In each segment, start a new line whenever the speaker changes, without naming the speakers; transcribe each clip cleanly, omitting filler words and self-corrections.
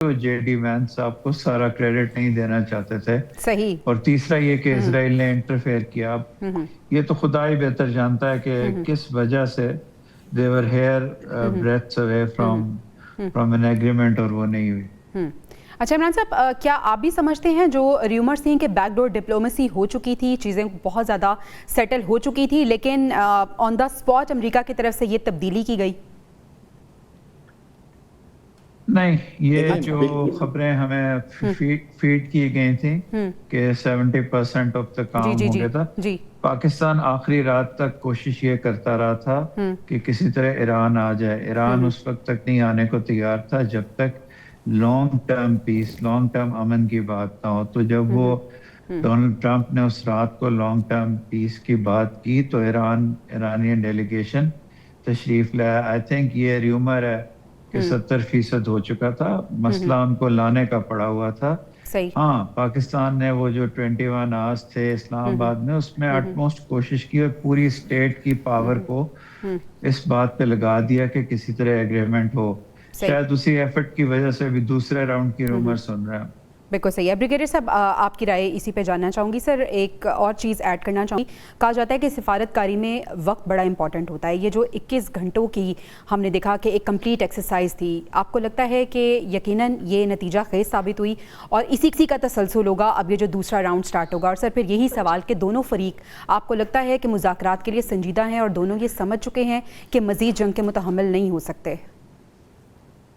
تو J D Venice صاحب کو سارا کریڈٹ نہیں دینا چاہتے تھے.
صحیح.
اور تیسرا یہ کہ اسرائیل نے انٹرفیئر کیا. یہ تو خدا ہی بہتر جانتا ہے کہ کس وجہ سے they were hair breadths away from an agreement اور وہ نہیں ہوئی.
اچھا عمران صاحب، کیا آپ بھی سمجھتے ہیں جو ریومرز تھیں کہ بیک ڈور ڈپلومیسی ہو چکی تھی، چیزیں بہت زیادہ سیٹل ہو چکی تھی، لیکن آن دا اسپاٹ امریکہ کی طرف سے یہ تبدیلی کی گئی؟
نہیں، یہ جو خبریں ہمیں فیڈ کی گئی تھیں کہ 70% آف دا کام ہو گیا تھا، پاکستان آخری رات تک کوشش یہ کرتا رہا تھا کہ کسی طرح ایران آ جائے. ایران اس وقت تک نہیں آنے کو تیار تھا جب تک لانگ ٹرم پیس، لانگ ٹرم امن کی بات نہ ہو. تو جب وہ ڈونلڈ ٹرمپ نے اس رات کو لانگ ٹرم پیس کی بات کی تو ایرانین ڈیلیگیشن تشریف لایا. آئی تھنک یہ ریومر ہے کہ 70% ہو چکا تھا، مسئلہ ان کو لانے کا پڑا ہوا تھا. ہاں، پاکستان نے وہ جو 21 آورز تھے اسلام آباد میں، اس میں اٹموسٹ کوشش کی اور پوری اسٹیٹ کی پاور کو اس بات پہ لگا دیا کہ کسی طرح ایگریمنٹ ہو. شاید اسی ایفرٹ کی وجہ سے بھی دوسرے راؤنڈ کی رومر سن رہے ہیں.
بالکل صحیح ہے. بریگیڈیئر صاحب، آپ کی رائے اسی پہ جاننا چاہوں گی. سر، ایک اور چیز ایڈ کرنا چاہوں گی. کہا جاتا ہے کہ سفارت کاری میں وقت بڑا امپورٹنٹ ہوتا ہے. یہ جو 21 گھنٹوں کی ہم نے دیکھا کہ ایک کمپلیٹ ایکسرسائز تھی، آپ کو لگتا ہے کہ یقیناً یہ نتیجہ خیز ثابت ہوئی اور اسی کا تسلسل ہوگا اب یہ جو دوسرا راؤنڈ سٹارٹ ہوگا؟ اور سر پھر یہی سوال کہ دونوں فریق آپ کو لگتا ہے کہ مذاکرات کے لیے سنجیدہ ہیں اور دونوں یہ سمجھ چکے ہیں کہ مزید جنگ کے متحمل نہیں ہو سکتے؟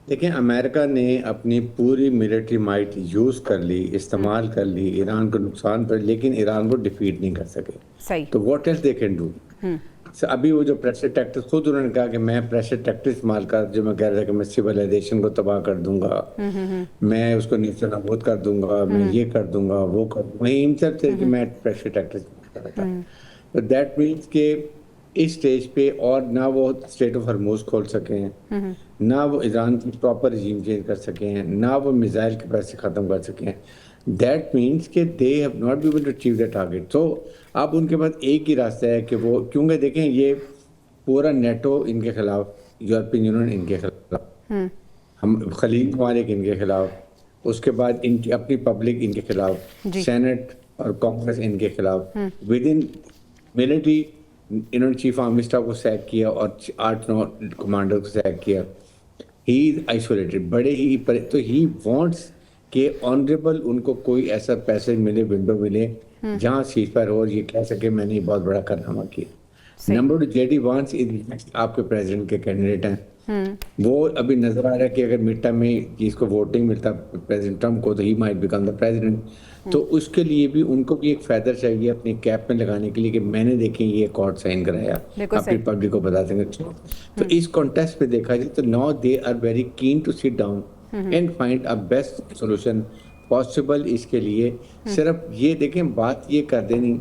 دیکھیں، امریکہ نے اپنی پوری ملٹری مائٹ یوز کر لی، استعمال کر لی، ایران کو نقصان پر، لیکن ایران کو ڈیفیٹ نہیں کر سکے.
صحیح.
تو what else they can do? ابھی وہ جو پریشر ٹیکٹس، خود انہوں نے کہا کہ میں پریشر ٹیکٹس استعمال کر، جو میں کہہ رہا تھا کہ میں سویلائزیشن کو تباہ کر دوں گا، میں اس کو نیچے نابود کر دوں گا، میں یہ کر دوں گا، وہ کر دوں گا. وہی ان سب سے کہ میں پریشر ٹیکٹس استعمال کر رہا تھا. دیٹ مینس کہ اس سٹیج پہ اور نہ وہ اسٹریٹ آف ہرموز کھول سکے ہیں، نہ وہ ایران کی پراپر رجیم چینج کر سکے ہیں، نہ وہ میزائل کیپیسٹی ختم کر سکے ہیں. دیٹ مینس کہ they have not be able to achieve the target. تو اب ان کے پاس ایک ہی راستہ ہے کہ وہ، کیونکہ دیکھیں یہ پورا نیٹو ان کے خلاف، یورپین یونین ان کے خلاف، ہم خلیج ممالک ان کے خلاف، اس کے بعد ان کی اپنی پبلک ان کے خلاف، سینٹ اور کانگریس ان کے خلاف، ود ان ملٹری انہوں نے چیف آرمی اسٹاف کو سیک کیا اور 8-9 کمانڈر کو سیک کیا. ہی از آئسولیٹڈ بڑے ہی پر. تو ہی وانٹس کہ آنریبل ان کو کوئی ایسا پیسج ملے، ونڈو ملے جہاں سیز فائر ہو اور یہ کہہ سکے میں نے بہت بڑا کارنامہ کیا. نمبر 2، جے ڈی وانس آپ کے پریزیڈنٹ کے کینڈیڈیٹ ہیں. وہ ابھی نظر آ رہا ہے کہ اگر مڈ ٹرم میں جس کو ووٹنگ ملتا پریزیڈنٹ ٹرمپ کو تو he might become the president. تو اس کے لیے بھی ان کو بھی ایک فیدر چاہیے اپنی کیپ میں لگانے کے لیے کہ میں نے دیکھیں یہ اکارڈ سائن کرایا، اپنی پبلک کو بتا سکیں. تو اس کانٹیکسٹ پہ دیکھا جائے تو now they are very keen to sit down and find a best solution possible. اس کے لیے صرف یہ دیکھیں، بات یہ کر دینی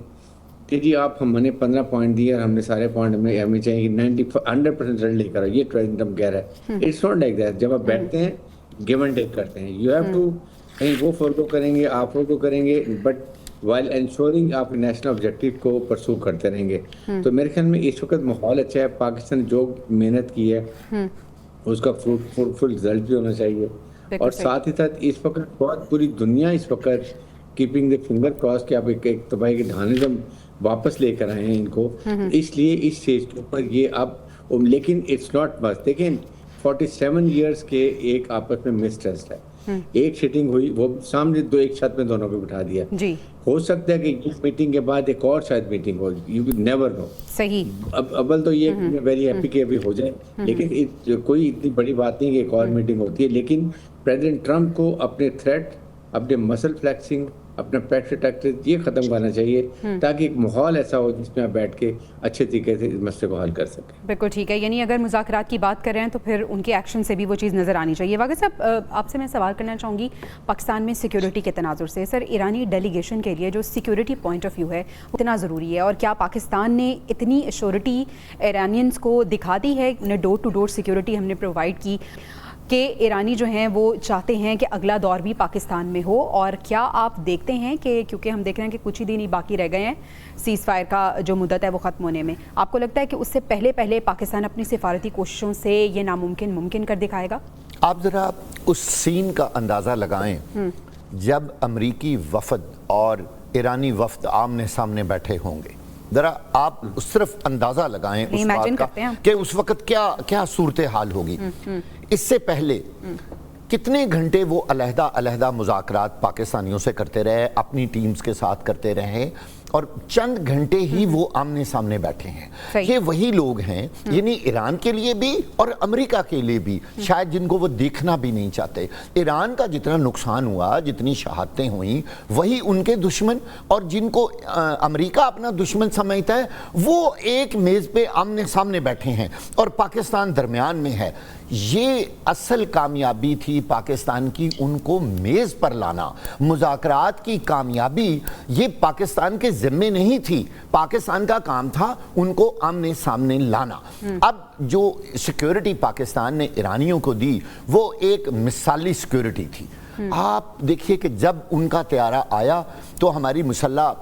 کہ جی آپ ہم نے 15 پوائنٹ دیے اور ہم نے سارے پوائنٹ ہمیں چاہیے کہ 100% رزلٹ لے کر یہ پریزیڈنٹ کہہ رہا ہے. It's not like that. جب آپ بیٹھتے ہیں گیو اینڈ ٹیک کرتے ہیں، یو ہیو ٹو، کہیں وہ فالو کریں گے، آپ فالو کریں گے، بٹ وائل انشورنگ آپ نیشنل آبجیکٹیو کو پرسو کرتے رہیں گے. تو میرے خیال میں اس وقت ماحول اچھا ہے. پاکستان جو محنت کی ہے اس کا فروٹفل رزلٹ بھی ہونا چاہیے. اور ساتھ ہی ساتھ اس وقت بہت پوری دنیا اس وقت کیپنگ دا فنگر کراس کہ آپ ایک تباہی کے ڈھانے سے واپس لے کر آئے ہیں ان کو. اس لیے اس اسٹیج کے اوپر یہ اب، لیکن اٹس ناٹ مس. دیکھیں 47 ایئرس کے ایک آپس میں مس ٹرسٹ ہے. ایک سیٹنگ ہوئی، وہ سامنے ایک چھت میں دونوں کو بٹھا دیا. ہو سکتا ہے کہ اس میٹنگ کے بعد ایک اور شاید میٹنگ ہو، یو نیور نو.
صحیح.
اب اول تو یہ ویری ہیپی کہ ابھی ہو جائے، لیکن کوئی اتنی بڑی بات نہیں کہ ایک اور میٹنگ ہوتی ہے. لیکن پریزیڈنٹ ٹرمپ کو اپنے تھریٹ، اپنے مسل فلیکسنگ، اپنا پریشر ٹیکٹس یہ ختم کرنا چاہیے تاکہ ایک ماحول ایسا ہو جس میں آپ بیٹھ کے اچھے طریقے سے اس مسئلے کو حل کر سکیں.
بالکل ٹھیک ہے. یعنی اگر مذاکرات کی بات کر رہے ہیں تو پھر ان کے ایکشن سے بھی وہ چیز نظر آنی چاہیے. واقعی صاحب، آپ سے میں سوال کرنا چاہوں گی پاکستان میں سیکیورٹی کے تناظر سے. سر، ایرانی ڈیلیگیشن کے لیے جو سیکیورٹی پوائنٹ آف ویو ہے اتنا ضروری ہے، اور کیا پاکستان نے اتنی ایشورٹی ایرانینز کو دکھا دی ہے، انہیں ڈور ٹو ڈور سیکیورٹی ہم نے پرووائڈ کی کہ ایرانی جو ہیں وہ چاہتے ہیں کہ اگلا دور بھی پاکستان میں ہو؟ اور کیا آپ دیکھتے ہیں کہ کیونکہ ہم دیکھ رہے ہیں کہ کچھ ہی دن ہی باقی رہ گئے ہیں سیز فائر کا جو مدت ہے وہ ختم ہونے میں، آپ کو لگتا ہے کہ اس سے پہلے پاکستان اپنی سفارتی کوششوں سے یہ ناممکن ممکن کر دکھائے گا؟
آپ ذرا اس سین کا اندازہ لگائیں جب امریکی وفد اور ایرانی وفد آمنے سامنے بیٹھے ہوں گے. ذرا آپ صرف اندازہ لگائیں اس بات کا کہ اس وقت کیا صورتحال ہوگی. اس سے پہلے کتنے گھنٹے وہ علیحدہ علیحدہ مذاکرات پاکستانیوں سے کرتے رہے, اپنی ٹیمز کے ساتھ کرتے رہے, اور چند گھنٹے ہی وہ آمنے سامنے بیٹھے ہیں. یہ وہی لوگ ہیں, یعنی ایران کے لیے بھی اور امریکہ کے لیے بھی, شاید جن کو وہ دیکھنا بھی نہیں چاہتے. ایران کا جتنا نقصان ہوا, جتنی شہادتیں ہوئیں, وہی ان کے دشمن, اور جن کو امریکہ اپنا دشمن سمجھتا ہے وہ ایک میز پہ آمنے سامنے بیٹھے ہیں اور پاکستان درمیان میں ہے. یہ اصل کامیابی تھی پاکستان کی, ان کو میز پر لانا. مذاکرات کی کامیابی یہ پاکستان کے ذمے نہیں تھی, پاکستان کا کام تھا ان کو آمنے سامنے لانا. اب جو سیکیورٹی پاکستان نے ایرانیوں کو دی وہ ایک مثالی سیکیورٹی تھی. آپ دیکھیے کہ جب ان کا طیارہ آیا تو ہماری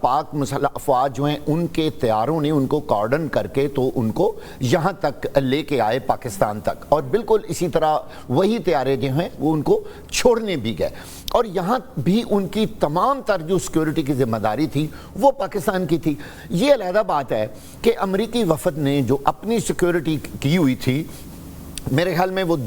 پاک مسلح افواج جو ہیں ان کے طیاروں نے ان کو کارڈن کر کے تو ان کو یہاں تک لے کے آئے پاکستان تک, اور بالکل اسی طرح وہی طیارے جو ہیں وہ ان کو چھوڑنے بھی گئے, اور یہاں بھی ان کی تمام تر جو سیکیورٹی کی ذمہ داری تھی وہ پاکستان کی تھی. یہ علیحدہ بات ہے کہ امریکی وفد نے جو اپنی سیکیورٹی کی ہوئی تھی, میرے خیال میں وہ